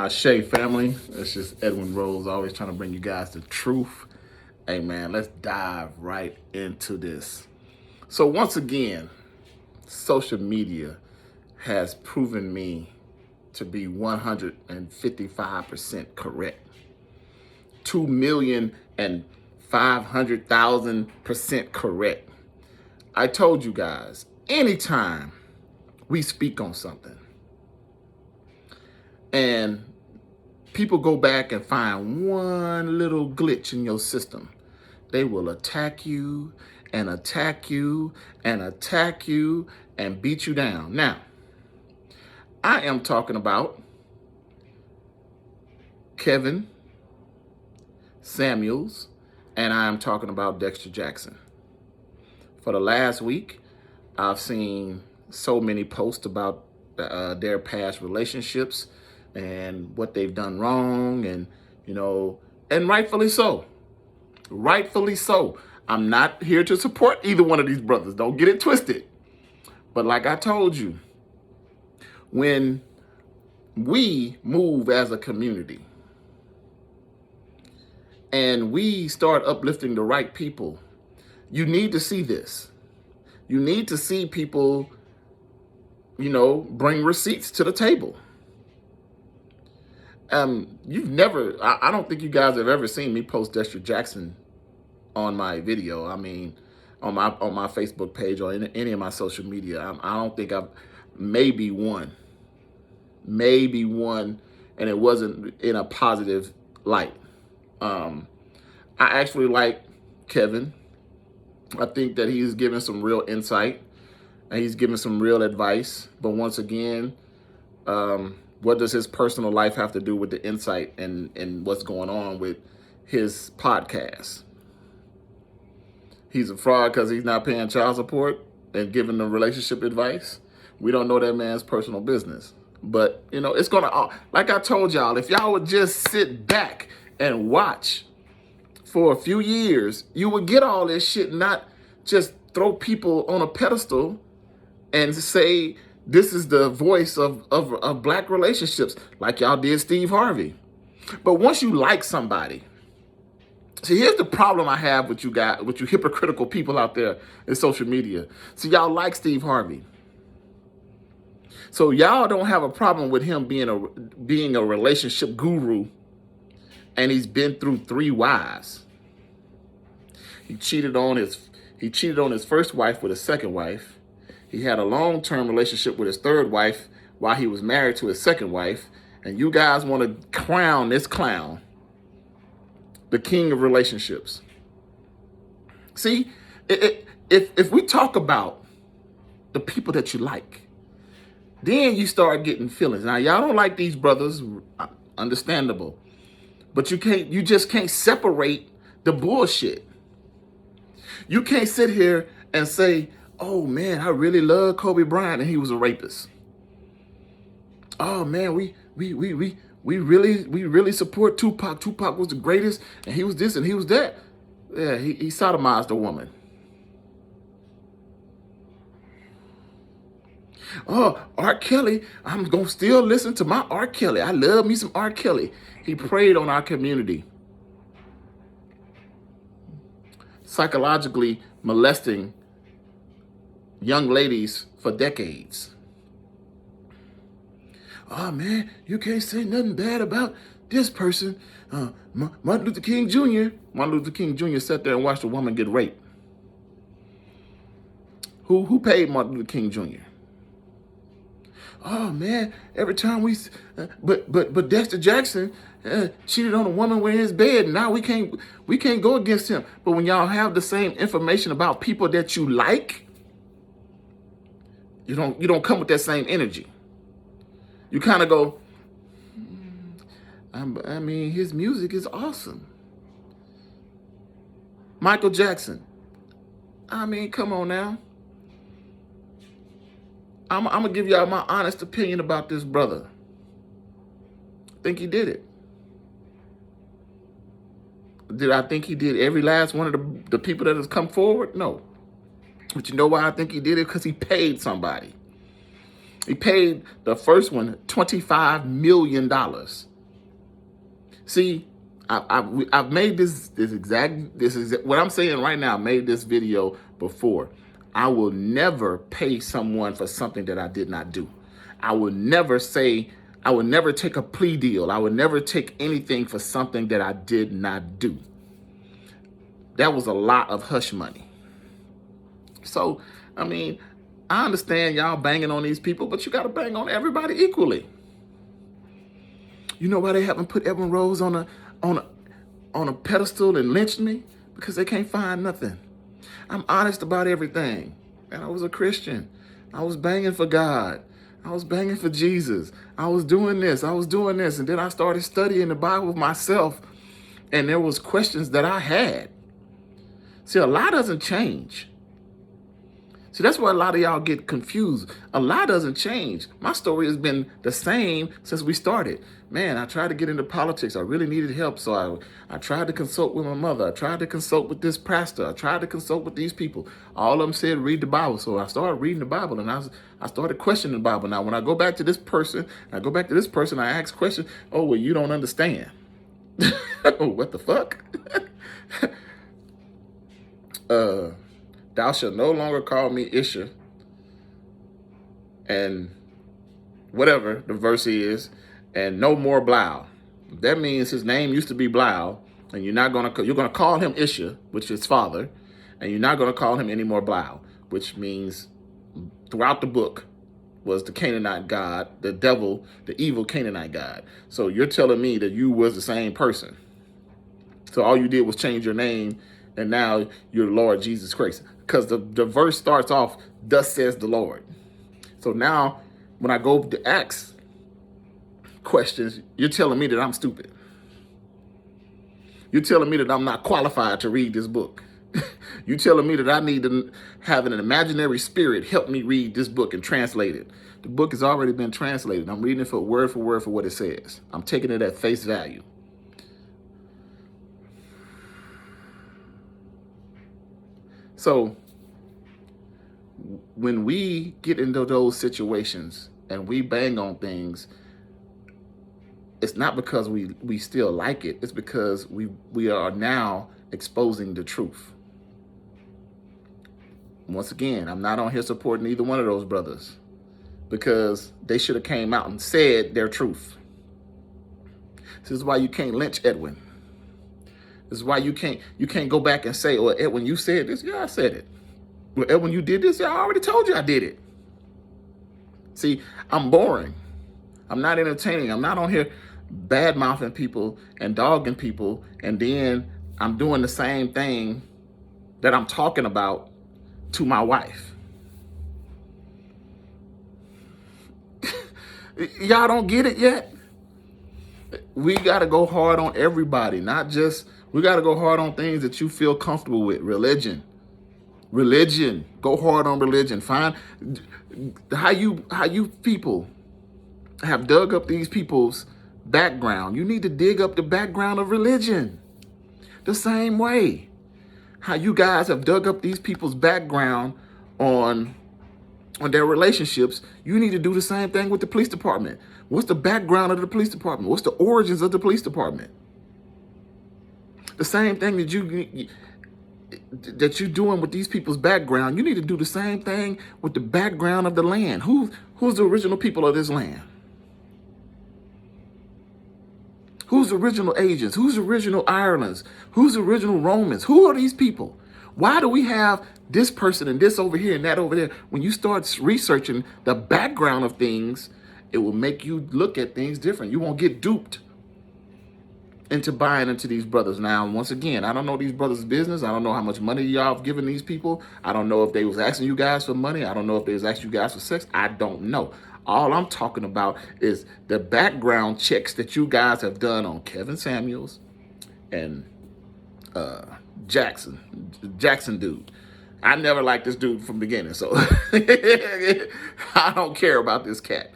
Shay family, it's just Edwin Rose, always trying to bring you guys the truth. Hey man, let's dive right into this. So once again, social media has proven me to be 155% correct. 2,500,000% correct. I told you guys, anytime we speak on something and people go back and find one little glitch in your system, they will attack you and attack you and attack you and beat you down. Now, I am talking about Kevin Samuels, and I am talking about Derrick Jaxn. For the last week, I've seen so many posts about their past relationships and what they've done wrong, and and rightfully so. Rightfully so. I'm not here to support either one of these brothers. Don't get it twisted. But like I told you, when we move as a community and we start uplifting the right people, you need to see this. You need to see people, bring receipts to the table. You've never, I don't think you guys have ever seen me post Derrick Jaxn on my video. I mean, on my Facebook page or any of my social media. I don't think I've, maybe one, and it wasn't in a positive light. I actually like Kevin. I think that he's given some real insight and he's given some real advice. But once again, what does his personal life have to do with the insight and what's going on with his podcast? He's a fraud because he's not paying child support and giving the relationship advice. We don't know that man's personal business. But, it's going to, like I told y'all, if y'all would just sit back and watch for a few years, you would get all this shit, not just throw people on a pedestal and say, this is the voice of black relationships, like y'all did Steve Harvey. But once you like somebody, see, here's the problem I have with you guys, with you hypocritical people out there in social media. So y'all like Steve Harvey. So y'all don't have a problem with him being a relationship guru, and he's been through 3 wives. He cheated on his first wife with his second wife. He had a long-term relationship with his third wife while he was married to his second wife. And you guys want to crown this clown the king of relationships. See, if we talk about the people that you like, then you start getting feelings. Now, y'all don't like these brothers, understandable. But you just can't separate the bullshit. You can't sit here and say, oh man, I really love Kobe Bryant and he was a rapist. Oh man, we really support Tupac. Tupac was the greatest and he was this and he was that. Yeah, he sodomized a woman. Oh, R. Kelly, I'm going to still listen to my R. Kelly. I love me some R. Kelly. He preyed on our community, psychologically molesting young ladies for decades. Oh man, you can't say nothing bad about this person. Martin Luther King Jr. Martin Luther King Jr. sat there and watched a woman get raped. Who paid Martin Luther King Jr.? Oh man, every time but Derrick Jaxn cheated on a woman with his bed, and now we can't go against him. But when y'all have the same information about people that you like, you don't come with that same energy. You kind of go, I mean, his music is awesome. Michael Jackson. I mean, come on now. I'm going to give y'all my honest opinion about this brother. I think he did it. Did I think he did every last one of the people that has come forward? No. But you know why I think he did it? Because he paid somebody. He paid the first one $25 million. See, I've made this is what I'm saying right now. I made this video before. I will never pay someone for something that I did not do. I will never take a plea deal. I would never take anything for something that I did not do. That was a lot of hush money. So, I mean, I understand y'all banging on these people, but you got to bang on everybody equally. You know why they haven't put Edwin Rose on a pedestal and lynched me? Because they can't find nothing. I'm honest about everything. And I was a Christian. I was banging for God. I was banging for Jesus. I was doing this. And then I started studying the Bible myself. And there was questions that I had. See, a lot doesn't change. See, that's why a lot of y'all get confused. A lot doesn't change. My story has been the same since we started. Man, I tried to get into politics. I really needed help. So I tried to consult with my mother. I tried to consult with this pastor. I tried to consult with these people. All of them said, read the Bible. So I started reading the Bible and I started questioning the Bible. Now, when I go back to this person, I ask questions. Oh, well, you don't understand. What the fuck? Thou shalt no longer call me Isha, and whatever the verse is, and no more Blau. That means his name used to be Blau, and you're gonna call him Isha, which is father, and you're not gonna call him any more Blau, which means throughout the book was the Canaanite god, the devil, the evil Canaanite god. So you're telling me that you was the same person. So all you did was change your name, and now you're Lord Jesus Christ. Because the verse starts off, thus says the Lord. So now, when I go to ask questions, you're telling me that I'm stupid. You're telling me that I'm not qualified to read this book. You're telling me that I need to have an imaginary spirit help me read this book and translate it. The book has already been translated. I'm reading it for word for what it says. I'm taking it at face value. So when we get into those situations and we bang on things, it's not because we still like it. It's because we are now exposing the truth. Once again, I'm not on here supporting either one of those brothers because they should have came out and said their truth. This is why you can't lynch Edwin. This is why you can't go back and say, "Oh, Edwin, you said this." Yeah, I said it. Well, Edwin, you did this. Yeah, I already told you I did it. See, I'm boring. I'm not entertaining. I'm not on here bad-mouthing people and dogging people, and then I'm doing the same thing that I'm talking about to my wife. Y'all don't get it yet? We got to go hard on everybody, not just, we got to go hard on things that you feel comfortable with. Religion. Go hard on religion. Find how you people have dug up these people's background. You need to dig up the background of religion. The same way. How you guys have dug up these people's background on their relationships, you need to do the same thing with the police department. What's the background of the police department? What's the origins of the police department? The same thing that you're doing with these people's background, you need to do the same thing with the background of the land. Who's the original people of this land? Who's the original Asians? Who's the original Irelands? Who's the original Romans? Who are these people? Why do we have this person and this over here and that over there? When you start researching the background of things, it will make you look at things different. You won't get duped into buying into these brothers. Now, once again, I don't know these brothers' business. I don't know how much money y'all have given these people. I don't know if they was asking you guys for money. I don't know if they was asking you guys for sex. I don't know. All I'm talking about is the background checks that you guys have done on Kevin Samuels and Jaxn dude. I never liked this dude from the beginning, so I don't care about this cat.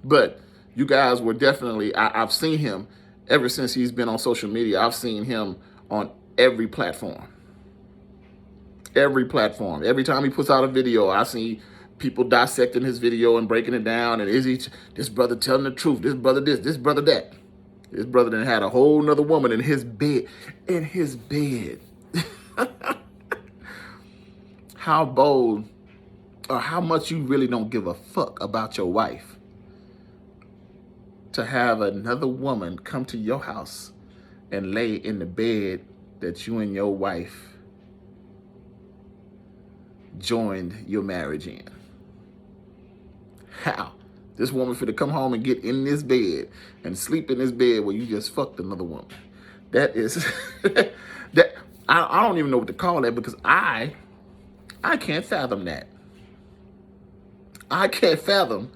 But you guys were definitely, I've seen him ever since he's been on social media. I've seen him on every platform. Every platform. Every time he puts out a video, I see People dissecting his video and breaking it down. And is he this brother telling the truth? This brother this brother that. This brother then had a whole nother woman in his bed. In his bed. How bold or how much you really don't give a fuck about your wife to have another woman come to your house and lay in the bed that you and your wife joined your marriage in. How? This woman finna come home and get in this bed and sleep in this bed where you just fucked another woman. That is, that I don't even know what to call that, because I can't fathom that. I can't fathom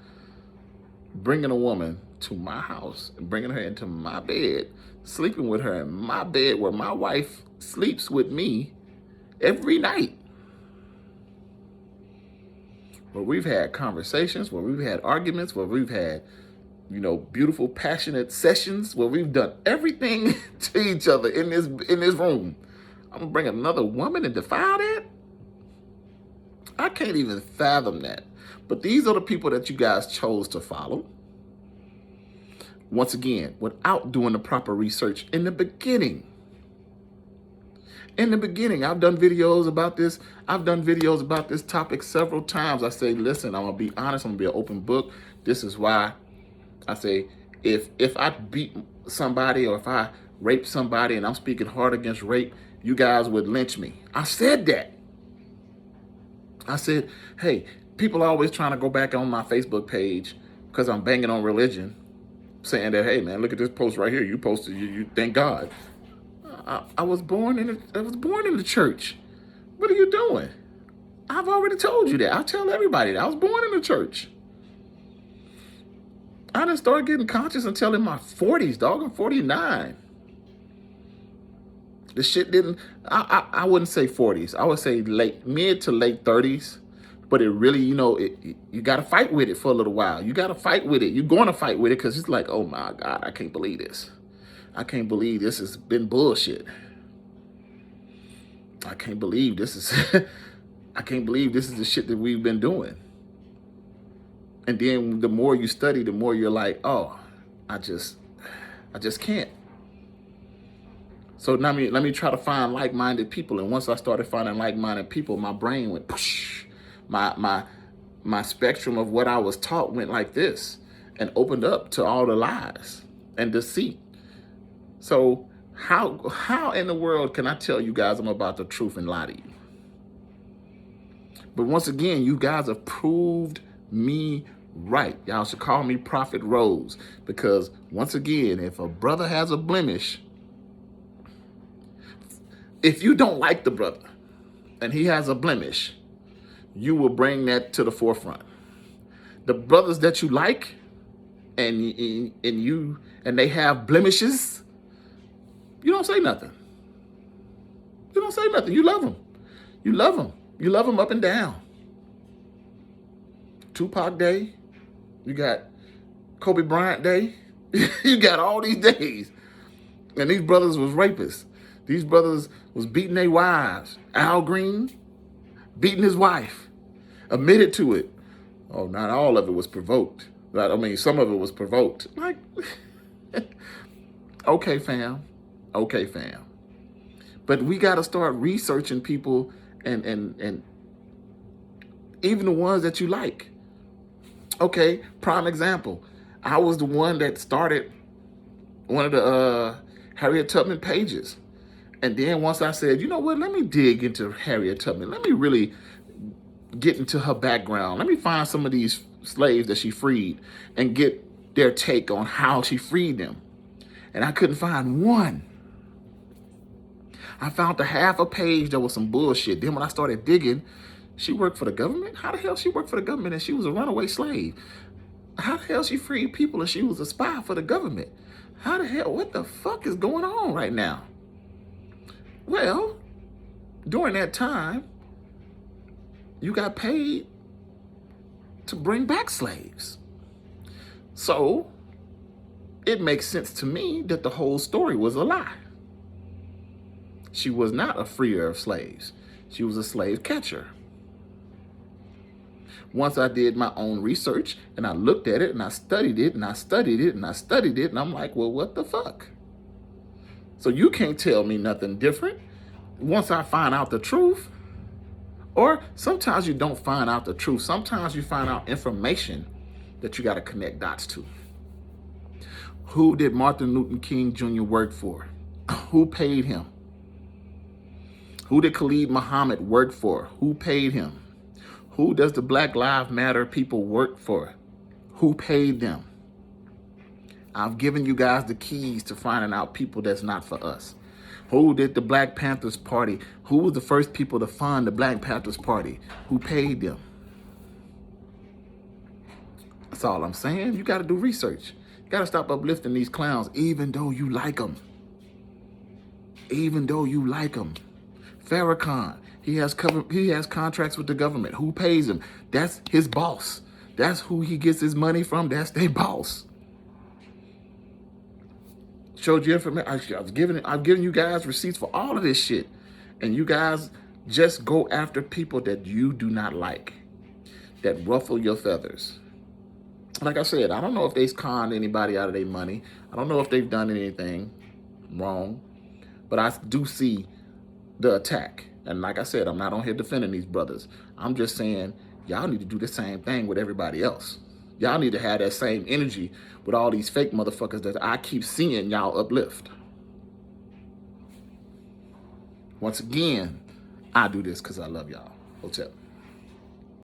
bringing a woman to my house and bringing her into my bed, sleeping with her in my bed where my wife sleeps with me every night. Where we've had conversations, where we've had arguments, where we've had, beautiful, passionate sessions, where we've done everything to each other in this room. I'm gonna bring another woman and defile that? I can't even fathom that. But these are the people that you guys chose to follow. Once again, without doing the proper research in the beginning. In the beginning, I've done videos about this. I've done videos about this topic several times. I say, listen, I'm gonna be honest. I'm gonna be an open book. This is why I say, if I beat somebody or if I rape somebody and I'm speaking hard against rape, you guys would lynch me. I said that. I said, hey, people are always trying to go back on my Facebook page because I'm banging on religion, saying that, hey man, look at this post right here. You posted, you thank God. I was born in the church. What are you doing? I've already told you that. I tell everybody that I was born in the church. I didn't start getting conscious until in my 40s, dog. I'm 49. The shit didn't, I wouldn't say 40s. I would say mid to late 30s. But it really, you got to fight with it for a little while. You got to fight with it. You're going to fight with it because it's like, oh my God, I can't believe this. I can't believe this has been bullshit. I can't believe this is, I can't believe this is the shit that we've been doing. And then the more you study, the more you're like, oh, I just can't. So now let me try to find like-minded people. And once I started finding like-minded people, my brain went, push. My spectrum of what I was taught went like this and opened up to all the lies and deceit. So how in the world can I tell you guys I'm about the truth and lie to you? But once again, you guys have proved me right. Y'all should call me Prophet Rose, because once again, if a brother has a blemish, if you don't like the brother and he has a blemish, you will bring that to the forefront. The brothers that you like and they have blemishes, you don't say nothing. You don't say nothing. You love them. You love them. You love them up and down. Tupac Day. You got Kobe Bryant Day. You got all these days. And these brothers was rapists. These brothers was beating their wives. Al Green beating his wife. Admitted to it. Oh, not all of it was provoked. I mean, some of it was provoked. Like, okay, fam. Okay, fam. But we got to start researching people and even the ones that you like. Okay, prime example. I was the one that started one of the Harriet Tubman pages. And then once I said, you know what, let me dig into Harriet Tubman. Let me really get into her background. Let me find some of these slaves that she freed and get their take on how she freed them. And I couldn't find one. I found the half a page that was some bullshit. Then when I started digging, she worked for the government? How the hell she worked for the government and she was a runaway slave? How the hell she freed people and she was a spy for the government? How the hell, what the fuck is going on right now? Well, during that time, you got paid to bring back slaves. So it makes sense to me that the whole story was a lie. She was not a freer of slaves. She was a slave catcher. Once I did my own research and I looked at it and I studied it and I studied it and I studied it, and I'm like, well, what the fuck? So you can't tell me nothing different once I find out the truth. Or sometimes you don't find out the truth. Sometimes you find out information that you got to connect dots to. Who did Martin Luther King Jr. work for? Who paid him? Who did Khalid Muhammad work for? Who paid him? Who does the Black Lives Matter people work for? Who paid them? I've given you guys the keys to finding out people that's not for us. Who did the Black Panthers Party? Who was the first people to fund the Black Panthers Party? Who paid them? That's all I'm saying. You got to do research. You got to stop uplifting these clowns, even though you like them. Even though you like them. Farrakhan, he has contracts with the government. Who pays him? That's his boss. That's who he gets his money from. That's their boss. Showed you information. I've given you guys receipts for all of this shit. And you guys just go after people that you do not like, that ruffle your feathers. Like I said, I don't know if they've conned anybody out of their money. I don't know if they've done anything wrong. But I do see the attack. And like I said, I'm not on here defending these brothers. I'm just saying, y'all need to do the same thing with everybody else. Y'all need to have that same energy with all these fake motherfuckers that I keep seeing y'all uplift. Once again, I do this because I love y'all. Hotel.